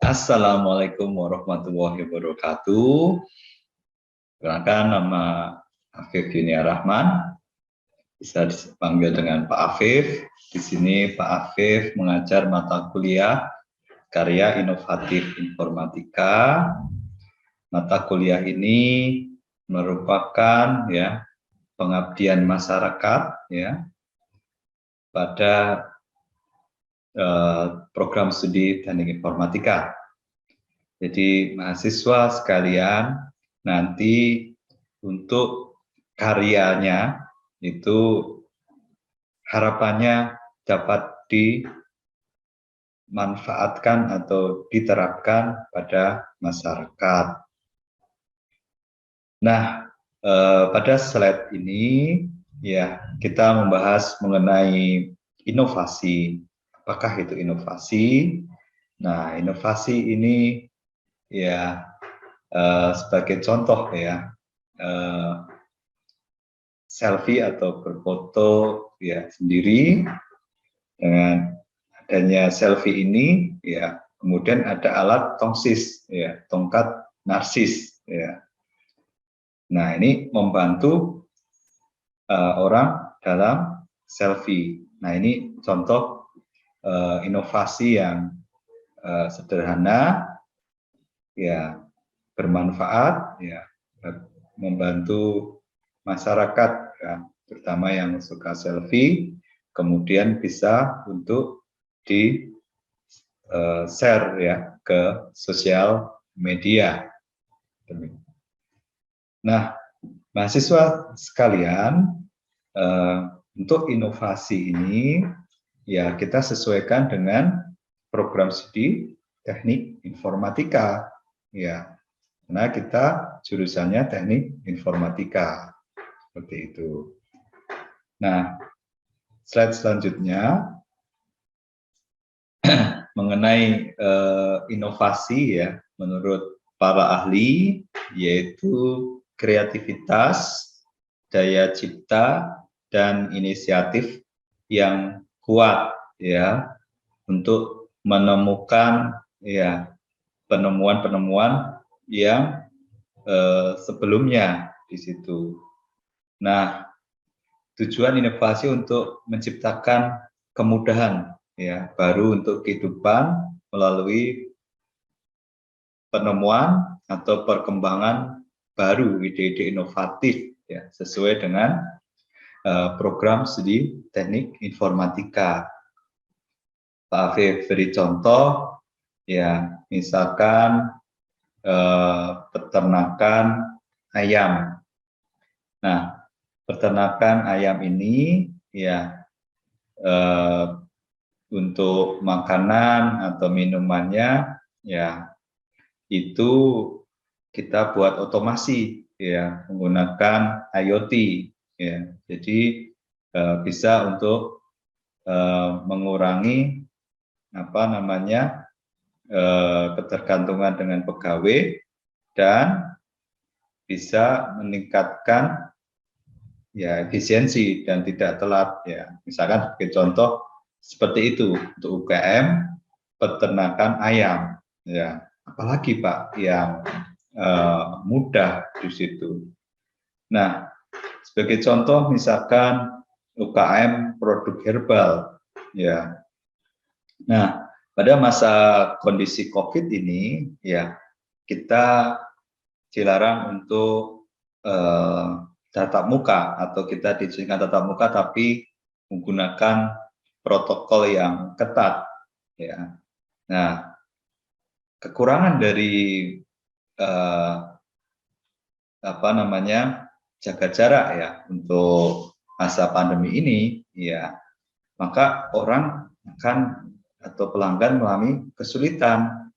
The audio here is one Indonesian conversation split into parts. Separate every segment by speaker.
Speaker 1: Assalamualaikum warahmatullahi wabarakatuh. Perkenalkan, nama Afif Yunia Rahman, bisa dipanggil dengan Pak Afif. Di sini Pak Afif mengajar mata kuliah Karya Inovatif Informatika. Mata kuliah ini merupakan pengabdian masyarakat pada program studi Teknik Informatika. Jadi mahasiswa sekalian, nanti untuk karyanya itu harapannya dapat dimanfaatkan atau diterapkan pada masyarakat. Nah, pada slide ini kita membahas mengenai inovasi. Apakah itu inovasi? Nah, inovasi ini sebagai contoh selfie atau berfoto sendiri. Dengan adanya selfie ini kemudian ada alat tongsis tongkat narsis Nah, ini membantu orang dalam selfie. Nah, ini contoh inovasi yang sederhana bermanfaat membantu masyarakat terutama yang suka selfie, kemudian bisa untuk di share ke sosial media. Nah, mahasiswa sekalian, untuk inovasi ini kita sesuaikan dengan program studi Teknik Informatika karena kita jurusannya Teknik Informatika seperti itu. Nah, slide selanjutnya mengenai inovasi menurut para ahli, yaitu kreativitas, daya cipta, dan inisiatif yang kuat untuk menemukan penemuan-penemuan yang sebelumnya di situ. Nah, tujuan inovasi untuk menciptakan kemudahan baru untuk kehidupan melalui penemuan atau perkembangan baru ide-ide inovatif sesuai dengan program studi Teknik Informatika. Pak Afif beri contoh misalkan peternakan ayam. Nah, peternakan ayam ini untuk makanan atau minumannya itu kita buat otomasi menggunakan IoT jadi bisa untuk mengurangi ketergantungan dengan pegawai dan bisa meningkatkan efisiensi dan tidak telat misalkan sebagai contoh seperti itu untuk UKM peternakan ayam apalagi Pak yang mudah di situ. Nah, sebagai contoh misalkan UKM produk herbal Nah, pada masa kondisi COVID ini kita dilarang untuk tatap muka atau kita diizinkan tatap muka tapi menggunakan protokol yang ketat Nah, kekurangan dari jaga jarak untuk masa pandemi ini maka orang akan atau pelanggan mengalami kesulitan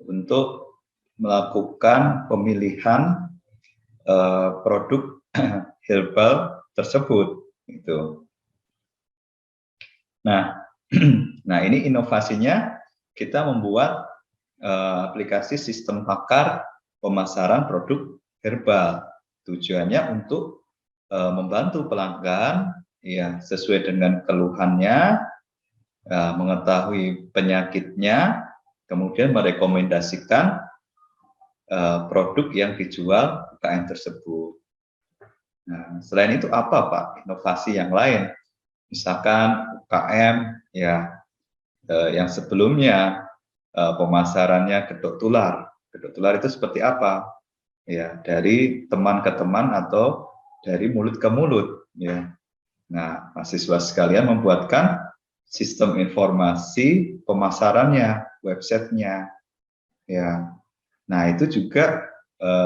Speaker 1: untuk melakukan pemilihan produk herbal tersebut Nah, ini inovasinya kita membuat aplikasi sistem pakar pemasaran produk herbal. Tujuannya untuk membantu pelanggan sesuai dengan keluhannya, mengetahui penyakitnya, kemudian merekomendasikan produk yang dijual UKM tersebut. Nah, selain itu apa Pak inovasi yang lain? Misalkan UKM ya yang sebelumnya pemasarannya gedok tular. Gedok tular itu seperti apa? Ya, dari teman ke teman atau dari mulut ke mulut. Ya. Nah, mahasiswa sekalian membuatkan sistem informasi pemasarannya, websitenya. Ya. Nah, itu juga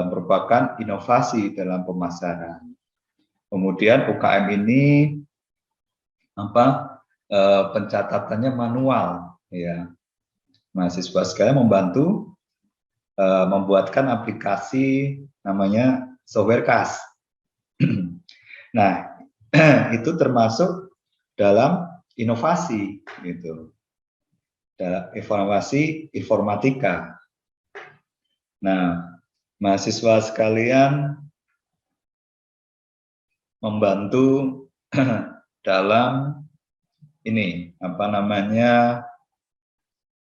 Speaker 1: merupakan inovasi dalam pemasaran. Kemudian UKM ini pencatatannya manual, ya. Mahasiswa sekalian membantu membuatkan aplikasi namanya Softwarecast. Nah, itu termasuk dalam inovasi, gitu. Dalam informasi informatika. Nah, mahasiswa sekalian membantu dalam ini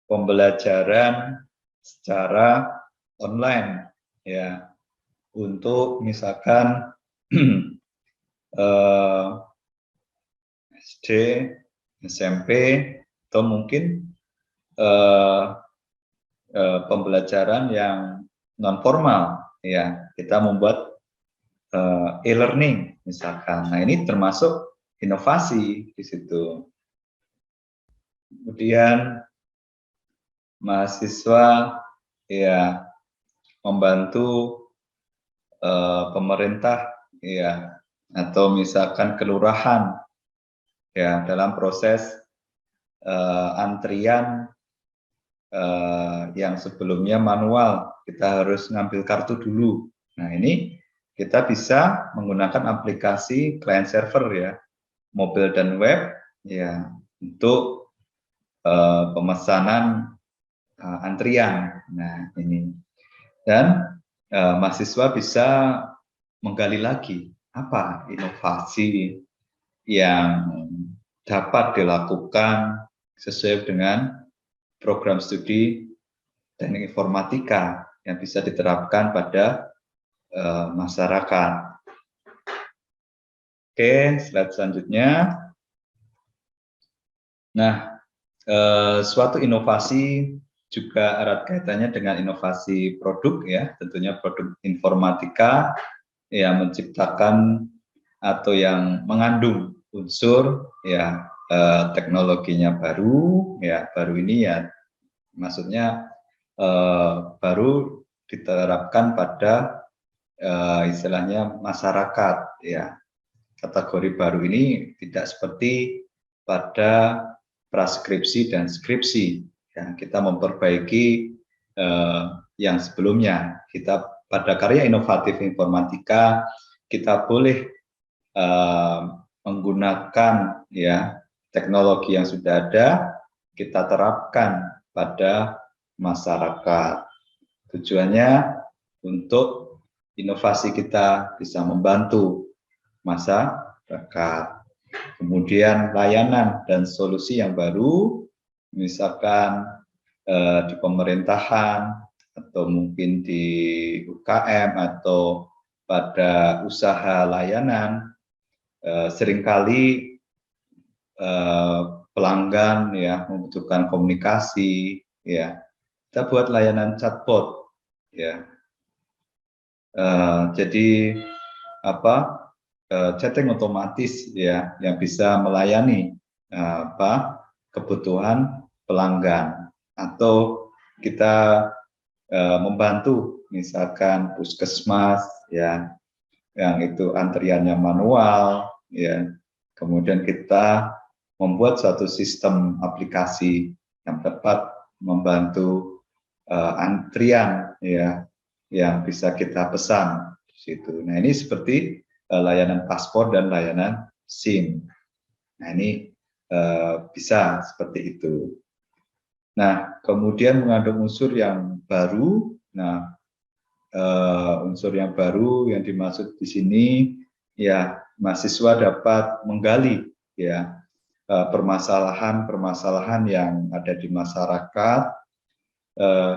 Speaker 1: pembelajaran secara online, ya, untuk misalkan SD, SMP, atau mungkin pembelajaran yang non formal, ya, kita membuat e-learning misalkan. Nah, ini termasuk inovasi di situ. Kemudian mahasiswa ya membantu pemerintah ya, atau misalkan kelurahan ya dalam proses antrian yang sebelumnya manual, kita harus ngambil kartu dulu. Nah, ini kita bisa menggunakan aplikasi client server ya, mobil dan web ya, untuk pemesanan antrian. Nah, ini. Dan mahasiswa bisa menggali lagi apa inovasi yang dapat dilakukan sesuai dengan program studi teknik informatika yang bisa diterapkan pada masyarakat. Oke, slide selanjutnya. Nah, suatu inovasi juga erat kaitannya dengan inovasi produk ya, tentunya produk informatika yang menciptakan atau yang mengandung unsur ya teknologinya baru ya, baru ini ya maksudnya baru diterapkan pada istilahnya masyarakat ya. Kategori baru ini tidak seperti pada praskripsi dan skripsi ya, kita memperbaiki yang sebelumnya. Kita pada karya inovatif informatika kita boleh menggunakan ya teknologi yang sudah ada, kita terapkan pada masyarakat. Tujuannya untuk inovasi kita bisa membantu masyarakat. Kemudian layanan dan solusi yang baru, misalkan di pemerintahan atau mungkin di UKM atau pada usaha layanan, seringkali pelanggan ya membutuhkan komunikasi ya, kita buat layanan chatbot ya. Jadi chatting otomatis ya yang bisa melayani kebutuhan pelanggan, atau kita membantu misalkan puskesmas ya yang itu antriannya manual ya, kemudian kita membuat suatu sistem aplikasi yang tepat membantu antrian ya yang bisa kita pesan di situ. Nah, ini seperti layanan paspor dan layanan SIM. Nah, ini bisa seperti itu. Nah, kemudian mengandung unsur yang baru. Nah, unsur yang baru yang dimaksud di sini ya mahasiswa dapat menggali ya permasalahan-permasalahan yang ada di masyarakat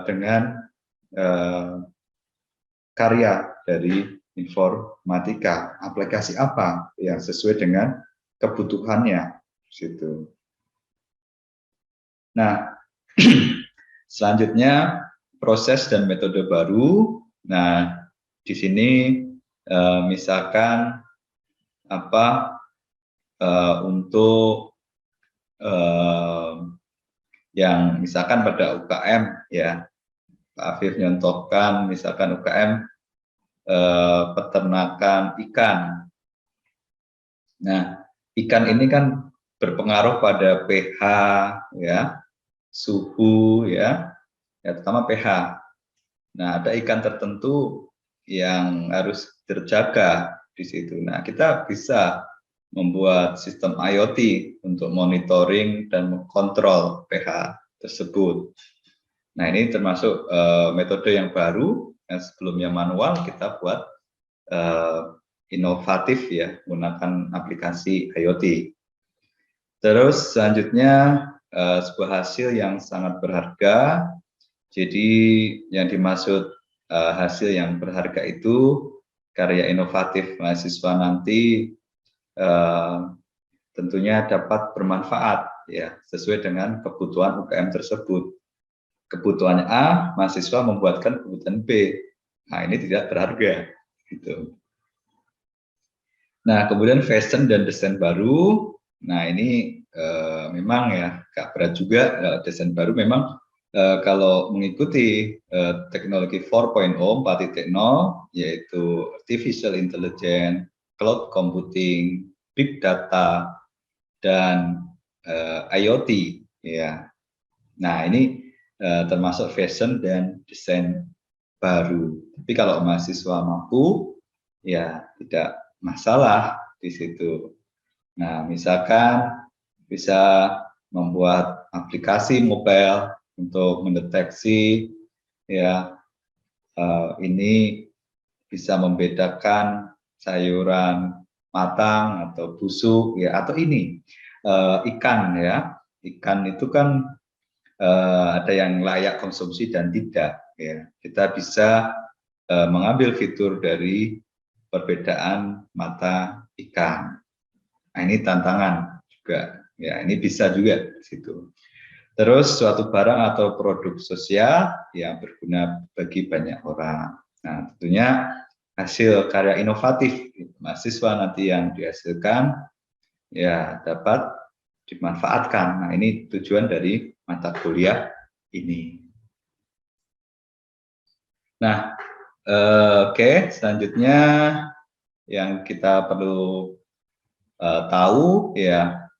Speaker 1: dengan karya dari informatika, aplikasi apa yang sesuai dengan kebutuhannya situ. Nah, selanjutnya proses dan metode baru. Nah, di sini misalkan untuk yang misalkan pada UKM ya, Pak Afif nyontohkan misalkan UKM peternakan ikan. Nah, ikan ini kan berpengaruh pada pH ya, suhu ya, terutama pH. Nah, ada ikan tertentu yang harus terjaga di situ. Nah, kita bisa membuat sistem IoT untuk monitoring dan mengkontrol pH tersebut. Nah, ini termasuk metode yang baru yang sebelumnya manual, kita buat inovatif ya, menggunakan aplikasi IoT. Terus selanjutnya sebuah hasil yang sangat berharga. Jadi yang dimaksud hasil yang berharga itu karya inovatif mahasiswa nanti tentunya dapat bermanfaat ya, sesuai dengan kebutuhan UKM tersebut. Kebutuhan A, mahasiswa membuatkan kebutuhan B. Nah, ini tidak berharga gitu. Nah, kemudian fashion dan desain baru. Nah, ini memang ya agak berat juga. Desain baru memang kalau mengikuti teknologi 4.0, 4.0, yaitu artificial intelligence, cloud computing, big data, dan IoT ya. Nah, ini termasuk fashion dan desain baru. Tapi kalau mahasiswa mampu ya tidak masalah di situ. Nah, misalkan bisa membuat aplikasi mobile untuk mendeteksi ya ini bisa membedakan sayuran matang atau busuk ya, atau ini ikan ya. Ikan itu kan ada yang layak konsumsi dan tidak ya. Kita bisa mengambil fitur dari perbedaan mata ikan. Nah, ini tantangan juga ya, ini bisa juga di situ. Terus suatu barang atau produk sosial yang berguna bagi banyak orang. Nah, tentunya hasil karya inovatif mahasiswa nanti yang dihasilkan ya dapat dimanfaatkan. Nah, ini tujuan dari mata kuliah ini. Nah, oke, selanjutnya yang kita perlu tahu ya,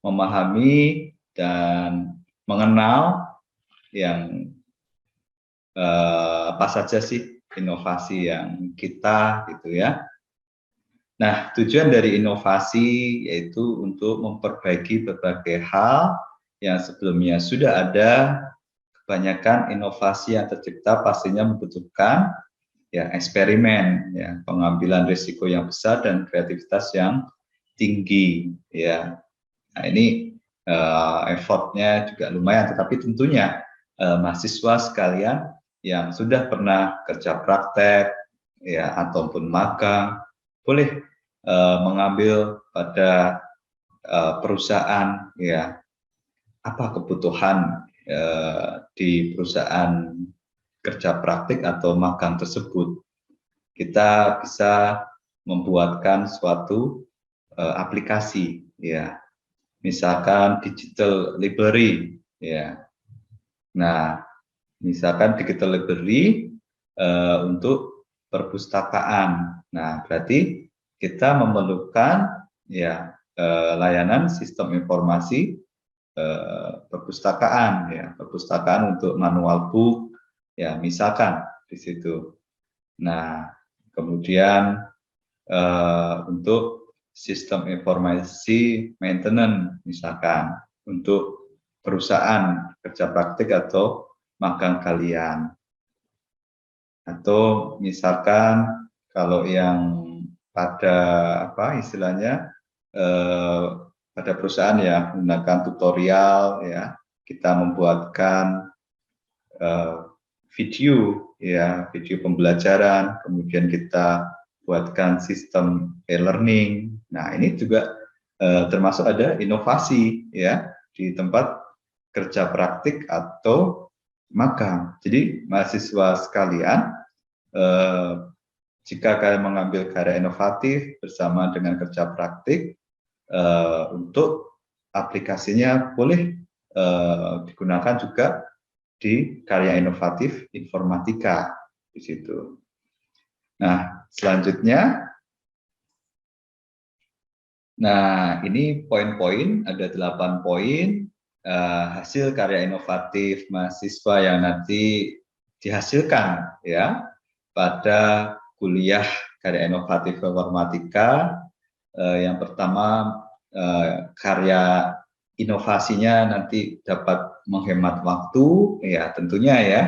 Speaker 1: memahami dan mengenal yang apa saja sih inovasi yang kita gitu ya. Nah, tujuan dari inovasi yaitu untuk memperbaiki berbagai hal yang sebelumnya sudah ada. Kebanyakan inovasi yang tercipta pastinya membutuhkan ya eksperimen, ya pengambilan risiko yang besar dan kreativitas yang tinggi ya. Nah, ini effortnya juga lumayan, tetapi tentunya mahasiswa sekalian yang sudah pernah kerja praktek ya ataupun magang boleh mengambil pada perusahaan ya, apa kebutuhan di perusahaan kerja praktik atau magang tersebut. Kita bisa membuatkan suatu aplikasi ya, misalkan digital library ya. Nah, misalkan digital library untuk perpustakaan. Nah, berarti kita memerlukan ya layanan sistem informasi perpustakaan ya, perpustakaan untuk manual book ya, misalkan di situ. Nah, kemudian untuk sistem informasi maintenance misalkan untuk perusahaan kerja praktik atau magang kalian. Atau misalkan kalau yang pada apa istilahnya pada perusahaan ya menggunakan tutorial ya, kita membuatkan video, ya, video pembelajaran, kemudian kita buatkan sistem e-learning. Nah, ini juga termasuk ada inovasi, ya, di tempat kerja praktik atau magang. Jadi mahasiswa sekalian, jika kalian mengambil karya inovatif bersama dengan kerja praktik, untuk aplikasinya boleh digunakan juga di karya inovatif informatika di situ. Nah, selanjutnya, nah ini poin-poin, ada 8 poin hasil karya inovatif mahasiswa yang nanti dihasilkan, ya, pada kuliah karya inovatif informatika. Yang pertama, karya inovasinya nanti dapat menghemat waktu, ya, tentunya, ya,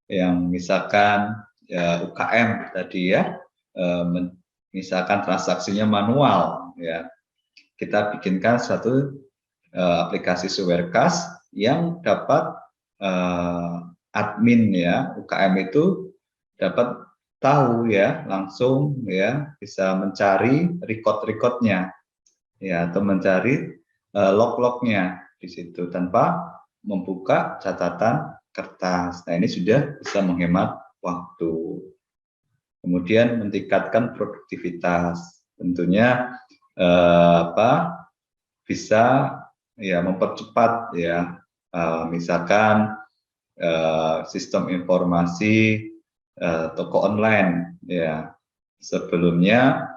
Speaker 1: yang misalkan UKM tadi, ya, misalkan transaksinya manual, ya, kita bikinkan satu aplikasi Suwerkas yang dapat admin, ya, UKM itu dapat tahu, ya, langsung, ya, bisa mencari record-recordnya, ya, atau mencari log-lognya di situ tanpa membuka catatan kertas. Nah, ini sudah bisa menghemat waktu. Kemudian meningkatkan produktivitas, tentunya bisa, ya, mempercepat, ya, misalkan sistem informasi toko online, ya, sebelumnya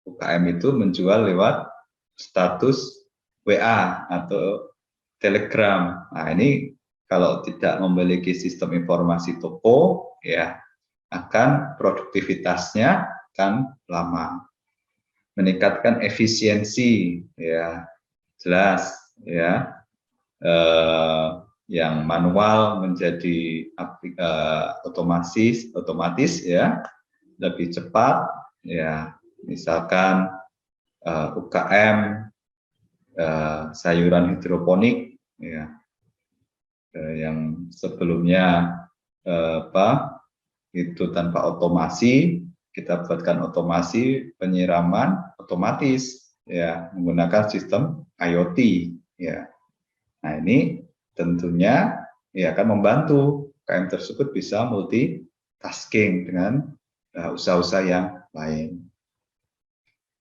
Speaker 1: UKM itu menjual lewat status WA atau Telegram. Nah, ini kalau tidak memiliki sistem informasi toko, ya, akan produktivitasnya akan lama. Meningkatkan efisiensi, ya, jelas, ya, yang manual menjadi otomatis, ya, lebih cepat, ya, misalkan UKM sayuran hidroponik, ya, yang sebelumnya itu tanpa otomasi, kita buatkan otomasi penyiraman otomatis, ya, menggunakan sistem IoT, ya. Nah, ini tentunya, ya, akan membantu UKM tersebut bisa multitasking dengan usaha-usaha yang lain.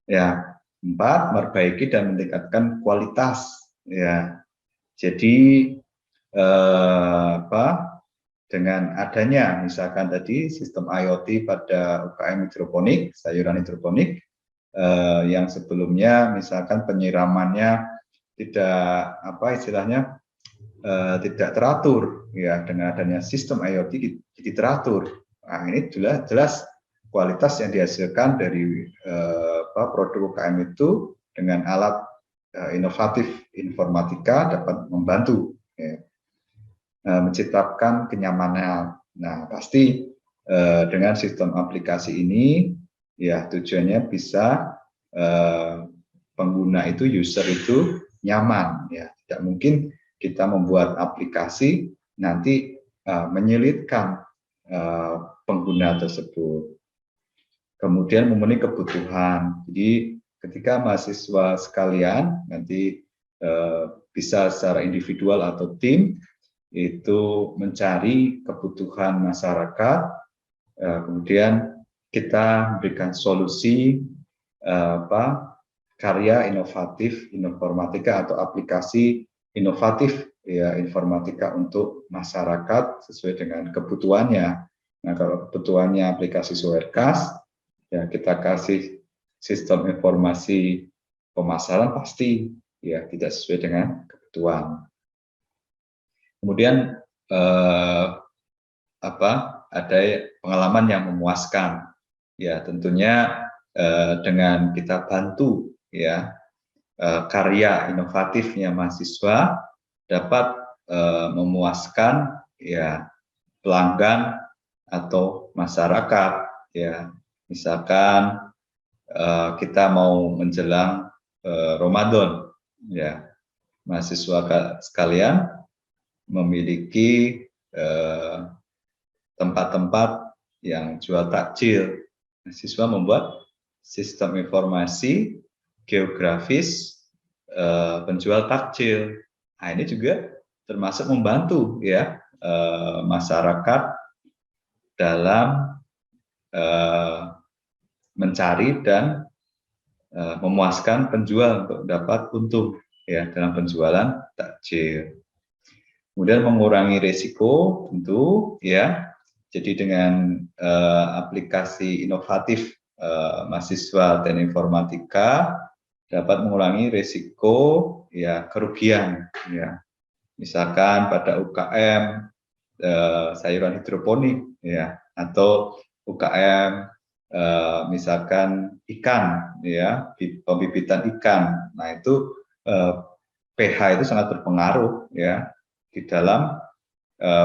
Speaker 1: Ya, 4, memperbaiki dan meningkatkan kualitas, ya. Jadi dengan adanya misalkan tadi sistem IoT pada UKM hidroponik, sayuran hidroponik, yang sebelumnya misalkan penyiramannya tidak tidak teratur, ya, dengan adanya sistem IoT jadi teratur. Nah, ini jelas kualitas yang dihasilkan dari produk UKM itu dengan alat inovatif informatika dapat membantu, ya, menciptakan kenyamanan. Nah, pasti dengan sistem aplikasi ini, ya, tujuannya bisa pengguna itu, user itu nyaman, ya. Tidak mungkin kita membuat aplikasi nanti menyulitkan pengguna tersebut. Kemudian memenuhi kebutuhan. Jadi ketika mahasiswa sekalian nanti bisa secara individual atau tim itu mencari kebutuhan masyarakat, kemudian kita memberikan solusi karya inovatif informatika atau aplikasi inovatif, ya, informatika untuk masyarakat sesuai dengan kebutuhannya. Nah, kalau kebutuhannya aplikasi Suwerkas, ya, kita kasih sistem informasi pemasaran pasti, ya, tidak sesuai dengan kebutuhan. Kemudian ada pengalaman yang memuaskan, ya, tentunya dengan kita bantu, ya, karya inovatifnya mahasiswa dapat memuaskan, ya, pelanggan atau masyarakat, ya. Misalkan kita mau menjelang Ramadan, ya, mahasiswa sekalian memiliki tempat-tempat yang jual takjil. Siswa membuat sistem informasi geografis penjual takjil. Nah, ini juga termasuk membantu ya masyarakat dalam mencari dan memuaskan penjual untuk dapat untung ya dalam penjualan takjil. Kemudian mengurangi risiko tentu ya. Jadi dengan aplikasi inovatif mahasiswa teknik informatika dapat mengurangi risiko ya kerugian ya. Misalkan pada UKM sayuran hidroponik ya atau UKM misalkan ikan ya, pembibitan ikan. Nah, itu pH itu sangat berpengaruh ya di dalam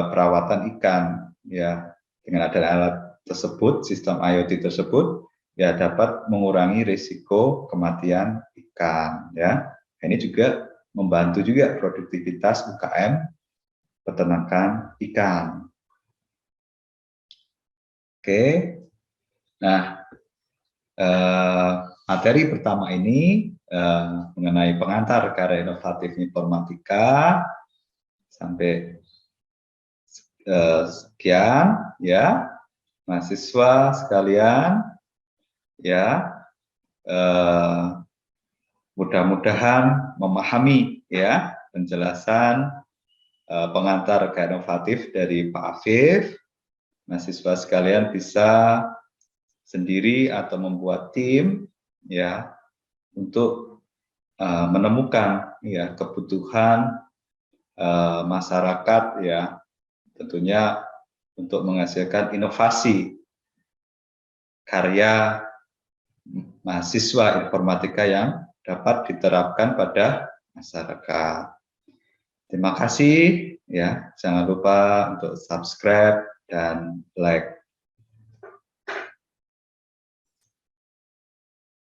Speaker 1: perawatan ikan ya. Dengan adanya alat tersebut, sistem IoT tersebut ya dapat mengurangi risiko kematian ikan ya. Ini juga membantu juga produktivitas UKM peternakan ikan. Oke. Nah, materi pertama ini mengenai pengantar karya inovatif informatika. Sampai sekian ya, mahasiswa sekalian ya, mudah-mudahan memahami ya penjelasan pengantar karya inovatif dari Pak Afif. Mahasiswa sekalian bisa sendiri atau membuat tim ya untuk menemukan ya kebutuhan masyarakat ya, tentunya untuk menghasilkan inovasi karya mahasiswa informatika yang dapat diterapkan pada masyarakat. Terima kasih ya, jangan lupa untuk subscribe dan like.